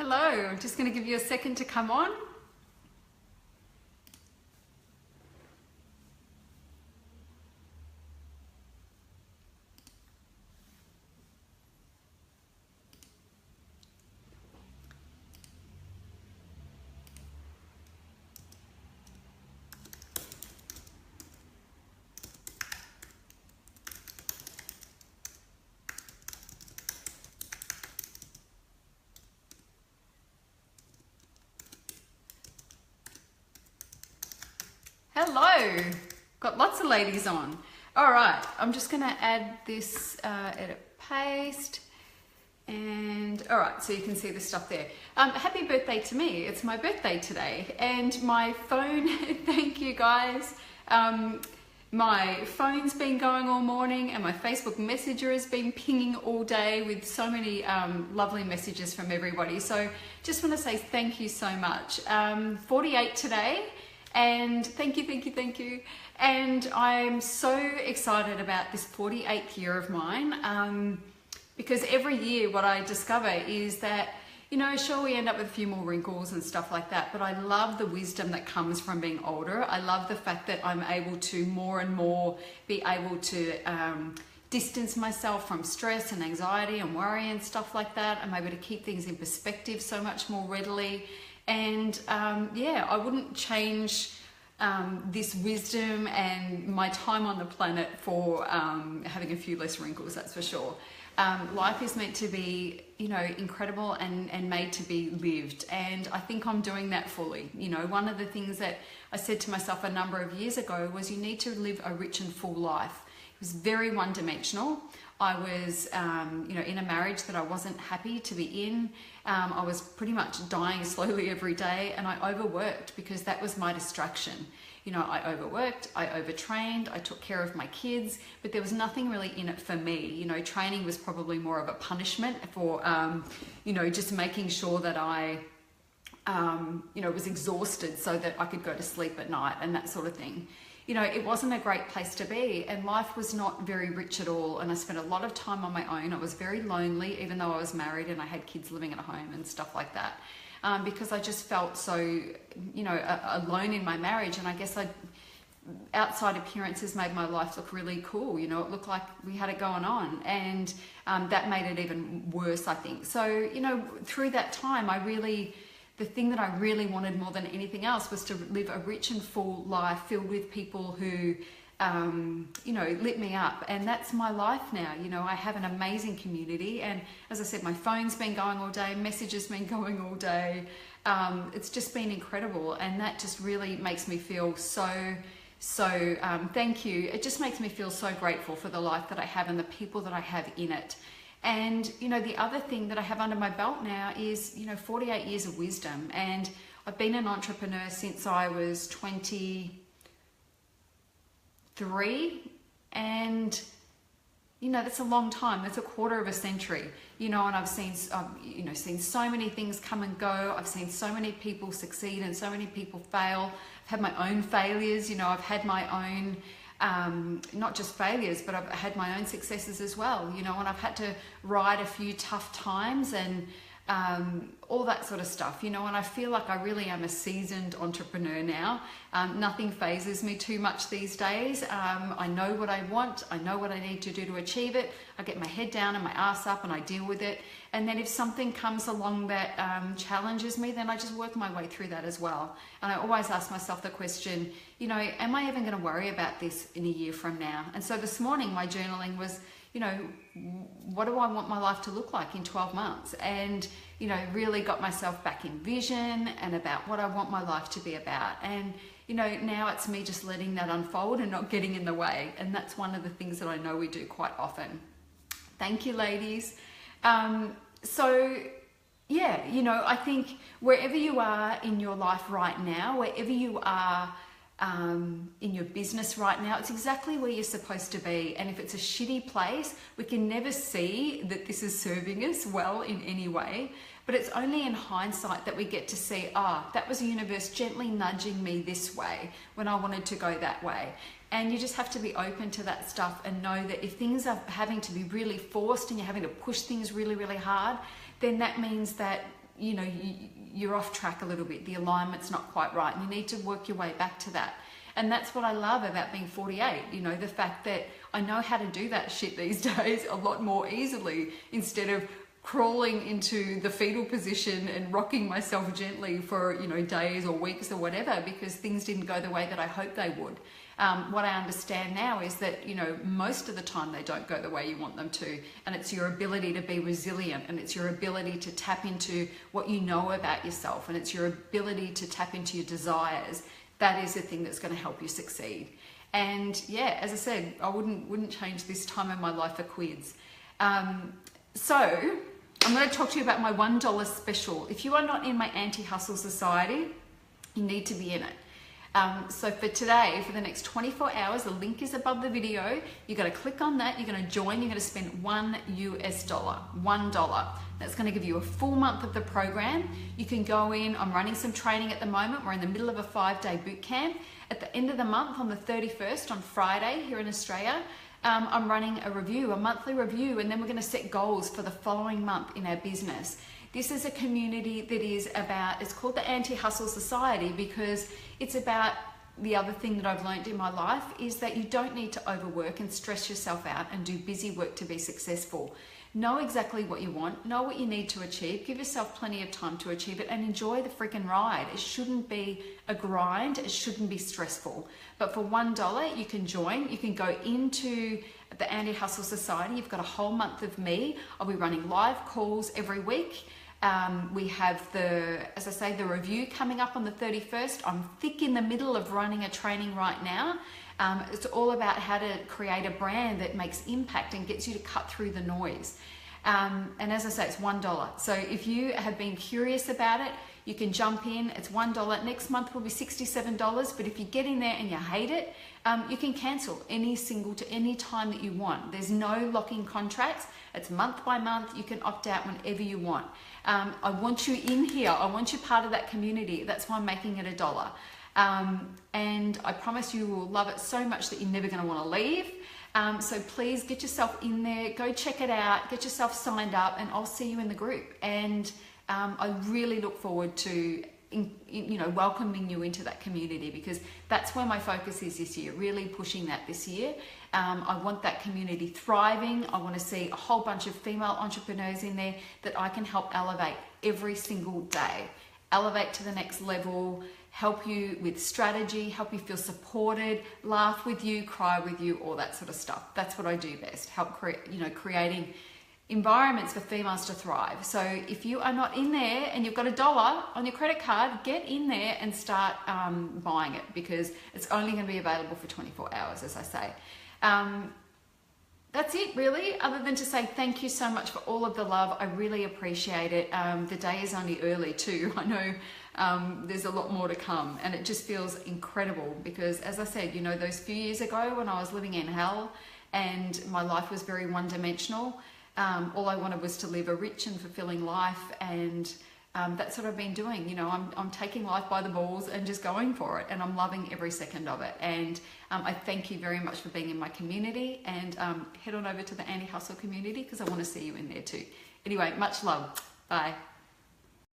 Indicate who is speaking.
Speaker 1: Hello, I'm just going to give you a second to come on. Hello, got lots of ladies on. All right, I'm just gonna add this, edit, paste, and all right, so you can see the stuff there. Happy birthday to me, it's my birthday today, and my phone, thank you guys. My phone's been going all morning and my Facebook Messenger has been pinging all day with so many lovely messages from everybody. So just wanna say thank you so much. 48 today. And thank you. And I'm so excited about this 48th year of mine because every year what I discover is that, you know, sure, we end up with a few more wrinkles and stuff like that, but I love the wisdom that comes from being older. I love the fact that I'm able to more and more be able to distance myself from stress and anxiety and worry and stuff like that. I'm able to keep things in perspective so much more readily. And yeah, I wouldn't change this wisdom and my time on the planet for having a few less wrinkles, that's for sure. Life is meant to be, you know, incredible and made to be lived. And I think I'm doing that fully. You know, one of the things that I said to myself a number of years ago was you need to live a rich and full life. It was very one-dimensional. I was, you know, in a marriage that I wasn't happy to be in. I was pretty much dying slowly every day, and I overworked because that was my distraction. You know, I overworked, I overtrained, I took care of my kids, but there was nothing really in it for me. You know, training was probably more of a punishment for, you know, just making sure that I, you know, was exhausted so that I could go to sleep at night and that sort of thing. You know, it wasn't a great place to be, and life was not very rich at all. And I spent a lot of time on my own. I was very lonely, even though I was married and I had kids living at home and stuff like that, because I just felt so, you know, alone in my marriage. And I guess outside appearances made my life look really cool. You know, it looked like we had it going on, and that made it even worse, I think. So, you know, through that time, the thing that I really wanted more than anything else was to live a rich and full life filled with people who, you know, lit me up. And that's my life now. You know, I have an amazing community. And as I said, my phone's been going all day, messages been going all day. It's just been incredible. And that just really makes me feel thank you. It just makes me feel so grateful for the life that I have and the people that I have in it. And, you know, the other thing that I have under my belt now is, you know, 48 years of wisdom. And I've been an entrepreneur since I was 23. And, you know, that's a long time. That's a quarter of a century, you know, and I've seen, you know, seen so many things come and go. I've seen so many people succeed and so many people fail. I've had my own failures, you know, I've had my own not just failures, but I've had my own successes as well, you know, and I've had to ride a few tough times and all that sort of stuff, you know, and I feel like I really am a seasoned entrepreneur now. Nothing phases me too much these days. I know what I want. I know what I need to do to achieve it. I get my head down and my ass up and I deal with it. And then if something comes along that challenges me, then I just work my way through that as well. And I always ask myself the question, you know, am I even going to worry about this in a year from now? And so this morning, my journaling was, you know, what do I want my life to look like in 12 months? And, you know, really got myself back in vision and about what I want my life to be about. And, you know, now it's me just letting that unfold and not getting in the way. And that's one of the things that I know we do quite often. Thank you, ladies. So, yeah, you know, I think wherever you are in your life right now, wherever you are in your business right now, it's exactly where you're supposed to be. And if it's a shitty place, we can never see that this is serving us well in any way. But it's only in hindsight that we get to see, that was the universe gently nudging me this way when I wanted to go that way. And you just have to be open to that stuff and know that if things are having to be really forced and you're having to push things really, really hard, then that means that you know, you're off track a little bit. The alignment's not quite right, and you need to work your way back to that. And that's what I love about being 48, you know, the fact that I know how to do that shit these days a lot more easily, instead of crawling into the fetal position and rocking myself gently for, you know, days or weeks or whatever, because things didn't go the way that I hoped they would. What I understand now is that, you know, most of the time they don't go the way you want them to, and it's your ability to be resilient, and it's your ability to tap into what you know about yourself, and it's your ability to tap into your desires. That is the thing that's going to help you succeed. And yeah, as I said, I wouldn't change this time in my life for quids. So I'm going to talk to you about my $1 special. If you are not in my anti-hustle society, you need to be in it. So for today, for the next 24 hours, the link is above the video. You're going to click on that. You're going to join. You're going to spend $1 US, $1. That's going to give you a full month of the program. You can go in. I'm running some training at the moment. We're in the middle of a 5-day boot camp. At the end of the month, on the 31st, on Friday here in Australia, I'm running a monthly review, and then we're going to set goals for the following month in our business. This is a community that is about, it's called the Anti-Hustle Society, because it's about the other thing that I've learned in my life is that you don't need to overwork and stress yourself out and do busy work to be successful. Know exactly what you want, know what you need to achieve, give yourself plenty of time to achieve it, and enjoy the freaking ride. It shouldn't be a grind, it shouldn't be stressful. But for $1, you can join, you can go into the Anti-Hustle Society. You've got a whole month of me. I'll be running live calls every week. We have as I say, the review coming up on the 31st. I'm thick in the middle of running a training right now. It's all about how to create a brand that makes impact and gets you to cut through the noise. And as I say, it's $1. So if you have been curious about it, you can jump in. It's $1. Next month will be $67. But if you get in there and you hate it, you can cancel any time that you want. There's no locking contracts. It's month by month. You can opt out whenever you want. I want you in here. I want you part of that community. That's why I'm making it $1. And I promise you will love it so much that you're never going to want to leave. So please get yourself in there, go check it out, get yourself signed up, and I'll see you in the group. And I really look forward to welcoming you into that community, because that's where my focus is this year, really pushing that this year. I want that community thriving. I want to see a whole bunch of female entrepreneurs in there that I can help elevate every single day. Elevate to the next level, help you with strategy, help you feel supported, laugh with you, cry with you, all that sort of stuff. That's what I do best, help creating environments for females to thrive. So if you are not in there and you've got $1 on your credit card, get in there and start buying it, because it's only going to be available for 24 hours, as I say. That's it really, other than to say thank you so much for all of the love. I really appreciate it. The day is only early too. I know there's a lot more to come, and it just feels incredible because, as I said, those few years ago when I was living in hell and my life was very one-dimensional, all I wanted was to live a rich and fulfilling life, and that's what I've been doing. I'm taking life by the balls and just going for it, and I'm loving every second of it. And I thank you very much for being in my community, and head on over to the Anti-Hustle community because I want to see you in there too. Anyway, much love. Bye.